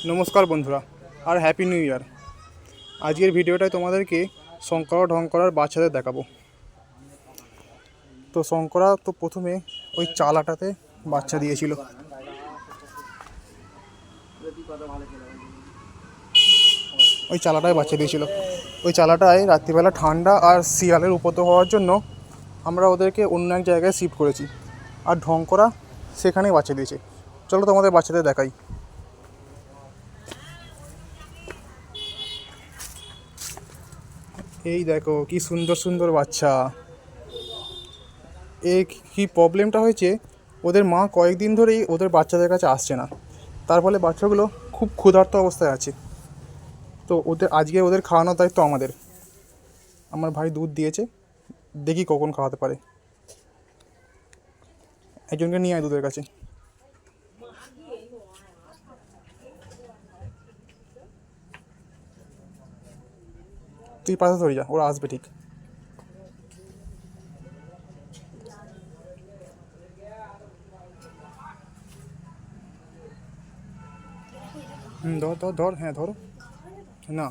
নমস্কার বন্ধুরা, আর happy new year. আজকের ভিডিওটায় তোমাদেরকে শঙ্করা ঢঙ্করার বাচ্চাদের দেখাবো। তো শঙ্করা তো প্রথমে ওই চালাটাতে বাচ্চা দিয়েছিল। ওই চালাটায় বাচ্চা দিয়েছিল। ওই চালাটায় রাত্রিবেলা ঠান্ডা আর শিয়ালের উপদ্রব হওয়ার জন্য আমরা ওদেরকে অন্য এক জায়গায় শিফট করেছি। আর ঢঙ্করা সেখানেই বাচ্চা দিয়েছে। চলো তোমাদের বাচ্চাদের দেখাই। এই দেখো কি সুন্দর সুন্দর বাচ্চা। এই কী প্রবলেমটা হয়েছে, ওদের মা কয়েকদিন ধরেই ওদের বাচ্চাদের কাছে আসছে না। তার ফলে বাচ্চাগুলো খুব ক্ষুধার্ত অবস্থায় আছে। তো আজকে ওদের খাওয়ানোর দায়িত্ব আমাদের। আমার ভাই দুধ দিয়েছে, দেখি কখন খাওয়াতে পারে। একজনকে নিয়ে আয় দুধের কাছে। তুই পাশে ধরে যা, ওরা আসবে ঠিক। ধর ধর ধর, হ্যাঁ ধরো না,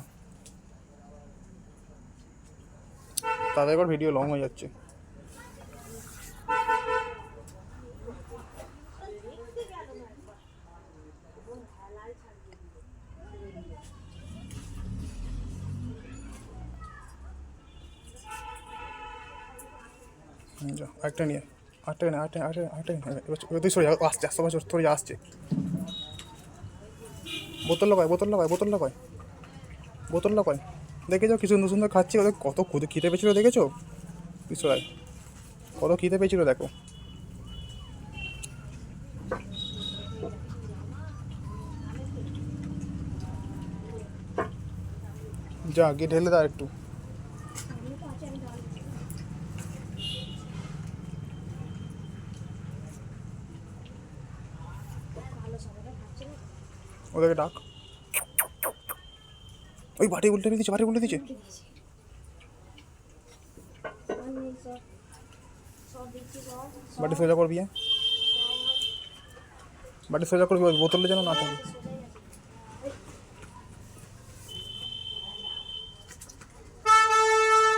তাদের এবার ভিডিও লং হয়ে যাচ্ছে। যা একটা নিয়ে, আটটা না, আটটা আটটা আটটা এবার তুই সরে যা, আসছে আসতে পারছো, সরে যা, আসছে। বোতল লাগায়, বোতল লাগায়, বোতল লাগায়, বোতল লাগায়। দেখেছো কি সুন্দর সুন্দর খাচ্ছে, ওদের কত খিদে পেয়েছিল দেখেছো? পিছড়ায় কত খিদে পেয়েছিল দেখো। যা গিয়ে ঢেলে দাও একটু। ওদেরকে ডাক। ওই বাটি উল্টে দিচ্ছে, বাটি উল্টে দিচ্ছে। বাটি সোজা করবি, বাটি সোজা করবি, ওই বোতলে যেন না থাকে।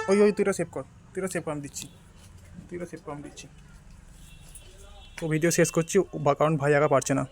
ওই ওই তুইটা সেভ কর, তুইটা সেভ কর, আমি দিচ্ছি, তুইটা সেভ কর, আমি দিচ্ছি। তো ভিডিও শেষ করছি, কারণ ভাই একা পারছে না।